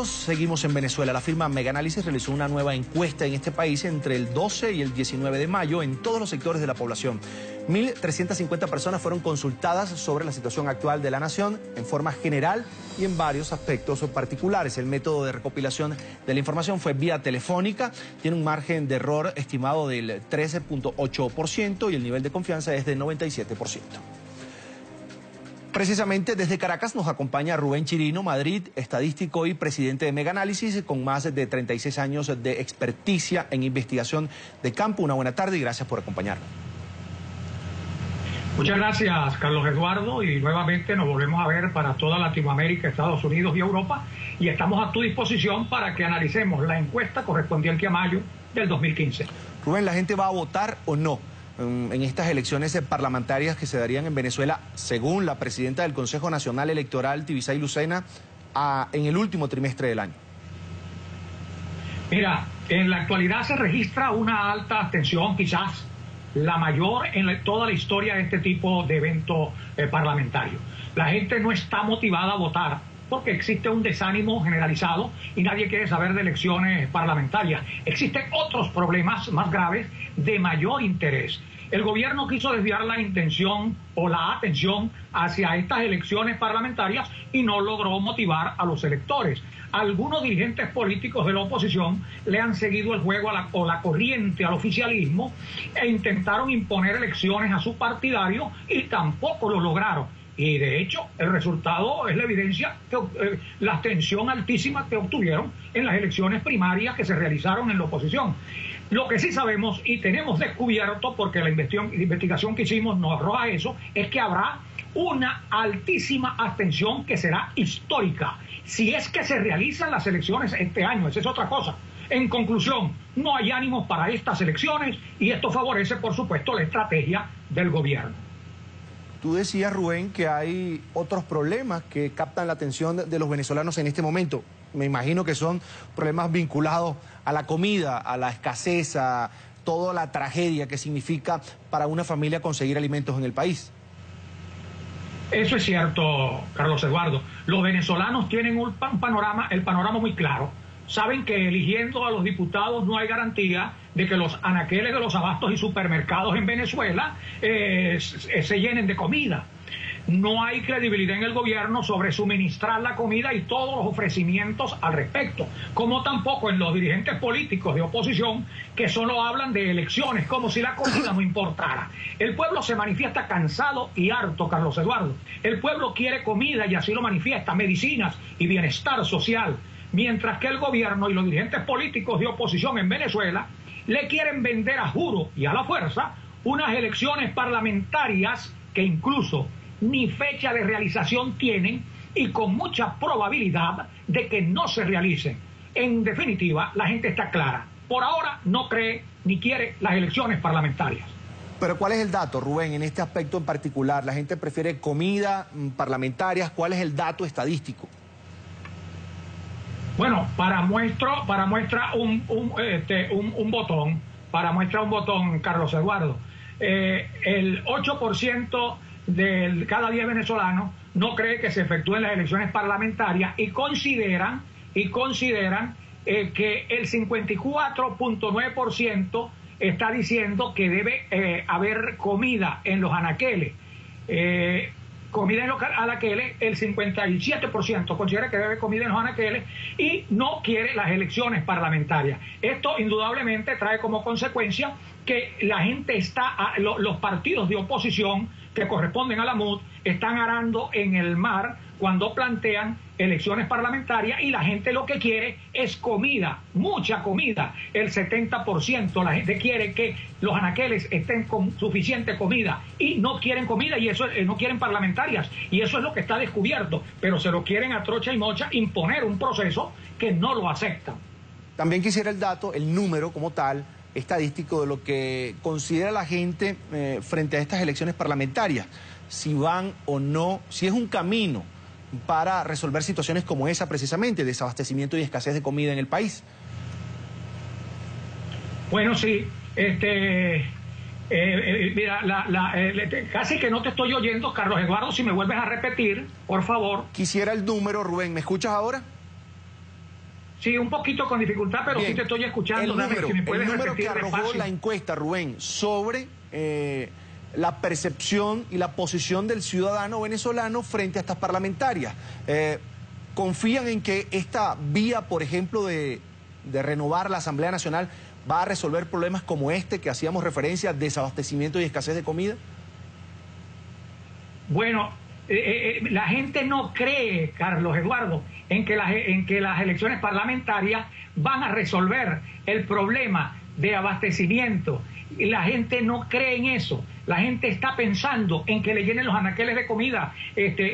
Seguimos en Venezuela. La firma Megaanálisis realizó una nueva encuesta en este país entre el 12 y el 19 de mayo en todos los sectores de la población. 1.350 personas fueron consultadas sobre la situación actual de la nación en forma general y en varios aspectos particulares. El método de recopilación de la información fue vía telefónica, tiene un margen de error estimado del 13.8% y el nivel de confianza es de 97%. Precisamente desde Caracas nos acompaña Rubén Chirino, Madrid, estadístico y presidente de Megaanálisis, con más de 36 años de experticia en investigación de campo. Una buena tarde y gracias por acompañarnos. Muchas gracias, Carlos Eduardo, y nuevamente nos volvemos a ver para toda Latinoamérica, Estados Unidos y Europa, y estamos a tu disposición para que analicemos la encuesta correspondiente a mayo del 2015. Rubén, ¿la gente va a votar o no en estas elecciones parlamentarias que se darían en Venezuela, según la presidenta del Consejo Nacional Electoral, Tibisay Lucena, en el último trimestre del año? Mira, en la actualidad se registra una alta abstención, quizás la mayor en toda la historia de este tipo de evento parlamentario. La gente no está motivada a votar porque existe un desánimo generalizado y nadie quiere saber de elecciones parlamentarias. Existen otros problemas más graves de mayor interés. El gobierno quiso desviar la intención o la atención hacia estas elecciones parlamentarias y no logró motivar a los electores. Algunos dirigentes políticos de la oposición le han seguido el juego o la corriente al oficialismo e intentaron imponer elecciones a su partidario y tampoco lo lograron. Y de hecho, el resultado es la evidencia que la abstención altísima que obtuvieron en las elecciones primarias que se realizaron en la oposición. Lo que sí sabemos y tenemos descubierto, porque la investigación que hicimos nos arroja eso, es que habrá una altísima abstención que será histórica, si es que se realizan las elecciones este año. Esa es otra cosa. En conclusión, no hay ánimos para estas elecciones y esto favorece, por supuesto, la estrategia del gobierno. Tú decías, Rubén, que hay otros problemas que captan la atención de los venezolanos en este momento. Me imagino que son problemas vinculados a la comida, a la escasez, a toda la tragedia que significa para una familia conseguir alimentos en el país. Eso es cierto, Carlos Eduardo. Los venezolanos tienen el panorama muy claro. Saben que eligiendo a los diputados no hay garantía de que los anaqueles de los abastos y supermercados en Venezuela se llenen de comida. No hay credibilidad en el gobierno sobre suministrar la comida y todos los ofrecimientos al respecto, como tampoco en los dirigentes políticos de oposición que solo hablan de elecciones como si la comida no importara. El pueblo se manifiesta cansado y harto, Carlos Eduardo. El pueblo quiere comida y así lo manifiesta, medicinas y bienestar social. Mientras que el gobierno y los dirigentes políticos de oposición en Venezuela le quieren vender a juro y a la fuerza unas elecciones parlamentarias que incluso ni fecha de realización tienen y con mucha probabilidad de que no se realicen. En definitiva, la gente está clara. Por ahora no cree ni quiere las elecciones parlamentarias. Pero ¿cuál es el dato, Rubén, en este aspecto en particular? La gente prefiere comida parlamentarias. ¿Cuál es el dato estadístico? Bueno, para muestra un botón, Carlos Eduardo. El 8% de cada 10 venezolanos no cree que se efectúen las elecciones parlamentarias y consideran que el 54.9% está diciendo que debe haber comida en los anaqueles. Comida en los anaqueles, el 57% considera que debe haber comida en los anaqueles y no quiere las elecciones parlamentarias. Esto indudablemente trae como consecuencia que la gente los partidos de oposición que corresponden a la MUD están arando en el mar cuando plantean elecciones parlamentarias y la gente lo que quiere es comida, mucha comida. El 70% la gente quiere que los anaqueles estén con suficiente comida y no quieren comida y eso no quieren parlamentarias y eso es lo que está descubierto, pero se lo quieren a trocha y mocha imponer un proceso que no lo aceptan. También quisiera el dato, el número como tal, estadístico de lo que considera la gente frente a estas elecciones parlamentarias, si van o no, si es un camino para resolver situaciones como esa precisamente, desabastecimiento y escasez de comida en el país. Bueno, sí, mira, casi que no te estoy oyendo, Carlos Eduardo, si me vuelves a repetir, por favor. Quisiera el número, Rubén, ¿me escuchas ahora? Sí, un poquito con dificultad, pero Bien. sí te estoy escuchando. El número que arrojó despacio la encuesta, Rubén, sobre la percepción y la posición del ciudadano venezolano frente a estas parlamentarias. ¿Confían en que esta vía, por ejemplo, de renovar la Asamblea Nacional va a resolver problemas como este que hacíamos referencia, desabastecimiento y escasez de comida? Bueno, la gente no cree, Carlos Eduardo, en que las elecciones parlamentarias van a resolver el problema de abastecimiento. La gente no cree en eso. La gente está pensando en que le llenen los anaqueles de comida.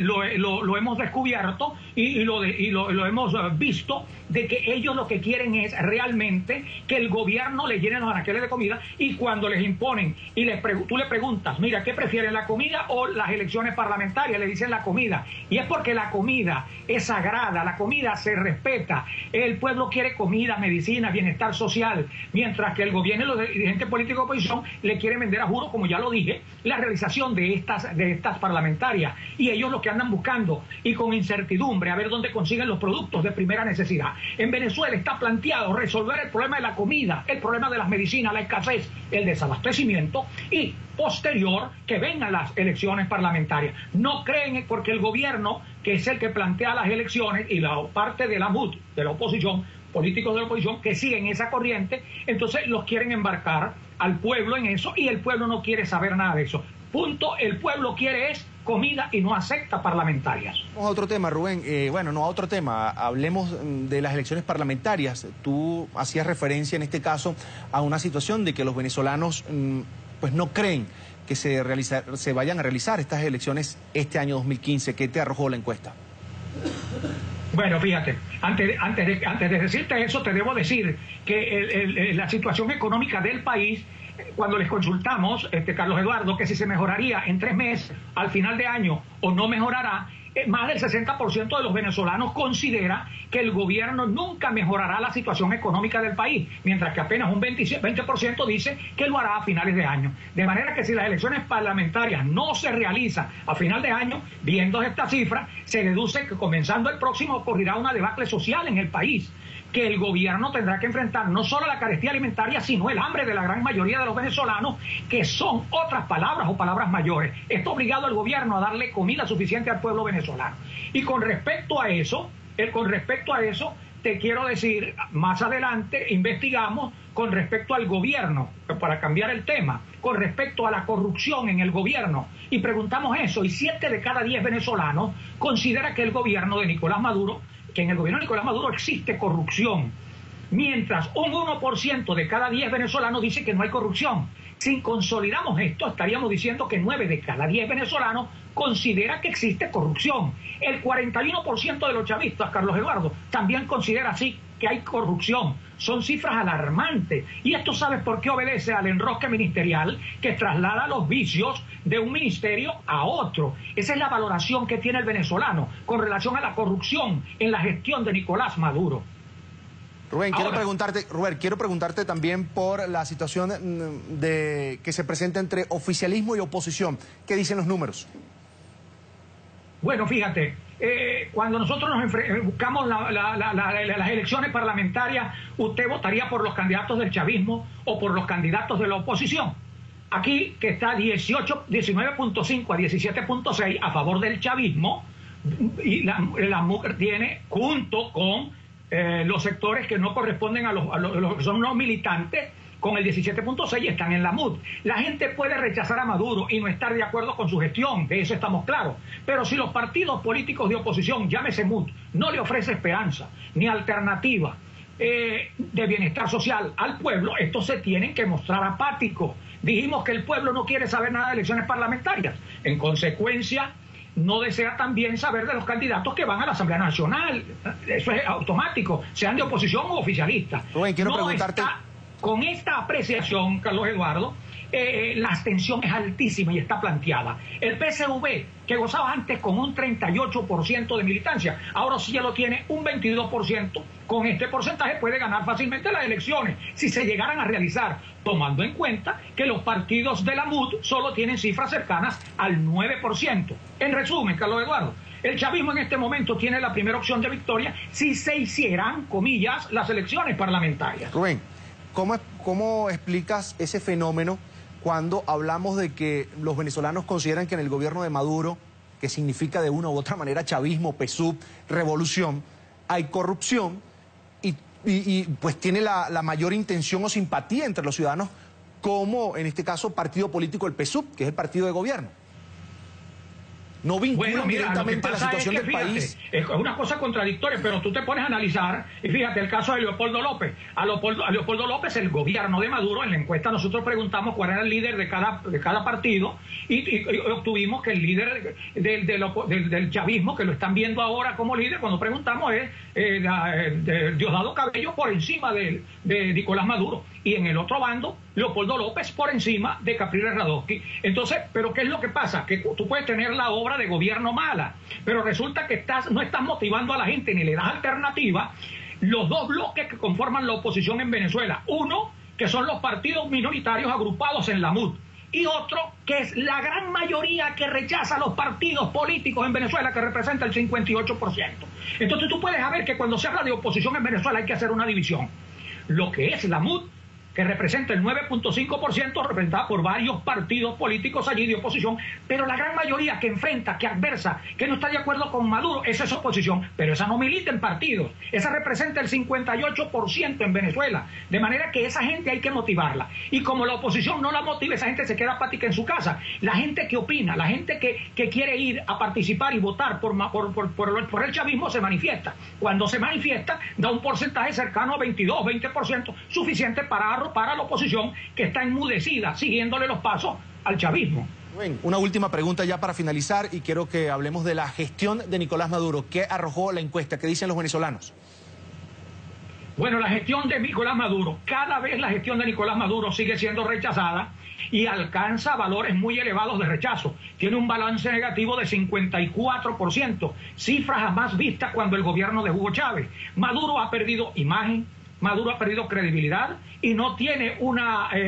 Lo hemos descubierto y lo hemos visto, de que ellos lo que quieren es realmente que el gobierno le llene los anaqueles de comida, y cuando les imponen y tú le preguntas, mira, ¿qué prefieren, la comida o las elecciones parlamentarias? Le dicen la comida. Y es porque la comida es sagrada, la comida se respeta. El pueblo quiere comida, medicina, bienestar social, mientras que el gobierno y los dirigentes políticos de oposición le quieren vender a juro, como ya lo dije, la realización de estas parlamentarias, y ellos lo que andan buscando y con incertidumbre a ver dónde consiguen los productos de primera necesidad. En Venezuela está planteado resolver el problema de la comida, el problema de las medicinas, la escasez, el desabastecimiento, y posterior que vengan las elecciones parlamentarias. No creen, porque el gobierno, que es el que plantea las elecciones, y la parte de la MUD, de la oposición, políticos de la oposición que siguen esa corriente, entonces los quieren embarcar al pueblo en eso, y el pueblo no quiere saber nada de eso. Punto. El pueblo quiere es comida y no acepta parlamentarias. Vamos a otro tema, Rubén. Bueno, no a otro tema. Hablemos de las elecciones parlamentarias. Tú hacías referencia en este caso a una situación de que los venezolanos pues no creen que se vayan a realizar estas elecciones este año 2015. ¿Qué te arrojó la encuesta? Bueno, fíjate, antes de decirte eso, te debo decir que la situación económica del país, cuando les consultamos, Carlos Eduardo, que si se mejoraría en 3 meses al final de año o no mejorará, más del 60% de los venezolanos considera que el gobierno nunca mejorará la situación económica del país, mientras que apenas un 20% dice que lo hará a finales de año. De manera que si las elecciones parlamentarias no se realizan a final de año, viendo esta cifra, se deduce que comenzando el próximo ocurrirá una debacle social en el país, que el gobierno tendrá que enfrentar no solo la carestía alimentaria, sino el hambre de la gran mayoría de los venezolanos, que son otras palabras o palabras mayores. Está obligado el gobierno a darle comida suficiente al pueblo venezolano. Y con respecto a eso, te quiero decir, más adelante investigamos con respecto al gobierno, para cambiar el tema, con respecto a la corrupción en el gobierno, y preguntamos eso, y 7 de cada 10 venezolanos considera que el gobierno de Nicolás Maduro, que en el gobierno de Nicolás Maduro existe corrupción, mientras un 1% de cada 10 venezolanos dice que no hay corrupción. Si consolidamos esto, estaríamos diciendo que 9 de cada 10 venezolanos considera que existe corrupción. El 41% de los chavistas, Carlos Eduardo, también considera así que hay corrupción. Son cifras alarmantes. Y esto, ¿sabes por qué obedece al enrosque ministerial que traslada los vicios de un ministerio a otro? Esa es la valoración que tiene el venezolano con relación a la corrupción en la gestión de Nicolás Maduro. Rubén, quiero preguntarte también por la situación que se presenta entre oficialismo y oposición. ¿Qué dicen los números? Bueno, fíjate, cuando nosotros buscamos las elecciones parlamentarias, usted votaría por los candidatos del chavismo o por los candidatos de la oposición. Aquí, que está 19.5 a 17.6 a favor del chavismo, y la MUD tiene, junto con los sectores que no corresponden a los que son los militantes, con el 17.6 están en la MUD. La gente puede rechazar a Maduro y no estar de acuerdo con su gestión, de eso estamos claros. Pero si los partidos políticos de oposición, llámese MUD, no le ofrece esperanza ni alternativa de bienestar social al pueblo, estos se tienen que mostrar apáticos. Dijimos que el pueblo no quiere saber nada de elecciones parlamentarias. En consecuencia, no desea también saber de los candidatos que van a la Asamblea Nacional. Eso es automático, sean de oposición o oficialistas. Rubén, quiero preguntarte... Con esta apreciación, Carlos Eduardo, la abstención es altísima y está planteada. El PSV, que gozaba antes con un 38% de militancia, ahora sí ya lo tiene un 22%. Con este porcentaje puede ganar fácilmente las elecciones, si se llegaran a realizar, tomando en cuenta que los partidos de la MUD solo tienen cifras cercanas al 9%. En resumen, Carlos Eduardo, El chavismo en este momento tiene la primera opción de victoria si se hicieran, comillas, las elecciones parlamentarias. Rubén, ¿cómo explicas ese fenómeno cuando hablamos de que los venezolanos consideran que en el gobierno de Maduro, que significa de una u otra manera chavismo, PSUV, revolución, hay corrupción y pues tiene la mayor intención o simpatía entre los ciudadanos, como en este caso partido político el PSUV, que es el partido de gobierno? No vinculan directamente la situación del país. Es una cosa contradictoria, pero tú te pones a analizar, y fíjate el caso de Leopoldo López. A Leopoldo López, el gobierno de Maduro, en la encuesta nosotros preguntamos cuál era el líder de cada partido, y obtuvimos que el líder del chavismo, que lo están viendo ahora como líder, cuando preguntamos es Diosdado Cabello por encima de Nicolás Maduro, y en el otro bando Leopoldo López por encima de Capriles Radosky. Entonces, ¿pero qué es lo que pasa? Que tú puedes tener la obra de gobierno mala, pero resulta que no estás motivando a la gente ni le das alternativa. Los dos bloques que conforman la oposición en Venezuela, uno que son los partidos minoritarios agrupados en la MUD, y otro que es la gran mayoría que rechaza a los partidos políticos en Venezuela, que representa el 58%. Entonces tú puedes ver que cuando se habla de oposición en Venezuela hay que hacer una división. Lo que es la MUD, que representa el 9.5%, representada por varios partidos políticos allí de oposición, pero la gran mayoría que enfrenta, que adversa, que no está de acuerdo con Maduro, esa es oposición, pero esa no milita en partidos, esa representa el 58% en Venezuela, de manera que esa gente hay que motivarla, y como la oposición no la motiva, esa gente se queda apática en su casa. La gente que opina, la gente que quiere ir a participar y votar por el chavismo se manifiesta. Cuando se manifiesta, da un porcentaje cercano a 22, 20%, suficiente para la oposición, que está enmudecida, siguiéndole los pasos al chavismo. Bien, una última pregunta ya para finalizar, y quiero que hablemos de la gestión de Nicolás Maduro. ¿Qué arrojó la encuesta? ¿Qué dicen los venezolanos? Bueno, la gestión de Nicolás Maduro, cada vez la gestión de Nicolás Maduro sigue siendo rechazada y alcanza valores muy elevados de rechazo. Tiene un balance negativo de 54%, cifras jamás vistas cuando el gobierno de Hugo Chávez. Maduro ha perdido imagen, Maduro ha perdido credibilidad y no tiene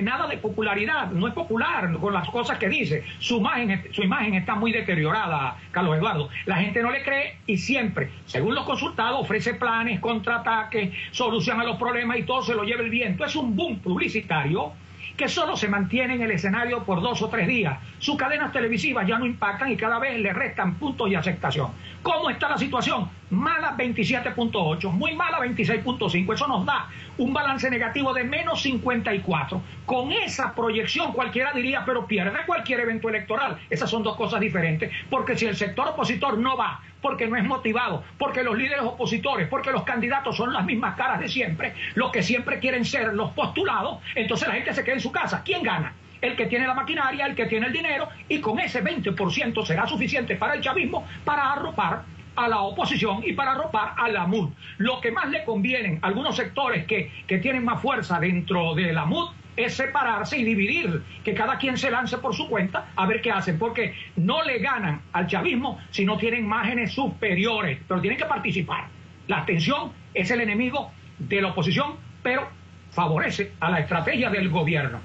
nada de popularidad, no es popular con las cosas que dice. Su imagen está muy deteriorada, Carlos Eduardo. La gente no le cree y siempre, según los consultados, ofrece planes, contraataques, soluciona los problemas y todo se lo lleva el viento. Es un boom publicitario que solo se mantiene en el escenario por 2 o 3 días. Sus cadenas televisivas ya no impactan y cada vez le restan puntos y aceptación. ¿Cómo está la situación? Mala 27.8, muy mala 26.5. Eso nos da un balance negativo de menos 54. Con esa proyección cualquiera diría, pero pierde cualquier evento electoral. Esas son dos cosas diferentes, porque si el sector opositor no va, porque no es motivado, porque los líderes opositores, porque los candidatos son las mismas caras de siempre, los que siempre quieren ser los postulados, entonces la gente se queda en su casa. ¿Quién gana? El que tiene la maquinaria, el que tiene el dinero, y con ese 20% será suficiente para el chavismo para arropar a la oposición y para arropar a la MUD. Lo que más le convienen a algunos sectores que tienen más fuerza dentro de la MUD es separarse y dividir, que cada quien se lance por su cuenta a ver qué hacen, porque no le ganan al chavismo si no tienen márgenes superiores, pero tienen que participar. La abstención es el enemigo de la oposición, pero favorece a la estrategia del gobierno.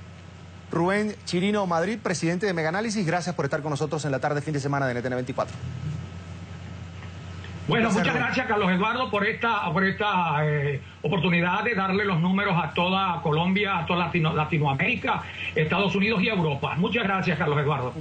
Rubén Chirino Madrid, presidente de Meganálisis, gracias por estar con nosotros en la tarde, fin de semana de NTN 24. Bueno, muchas gracias, Carlos Eduardo, por esta oportunidad de darle los números a toda Colombia, a toda Latinoamérica, Estados Unidos y Europa. Muchas gracias, Carlos Eduardo.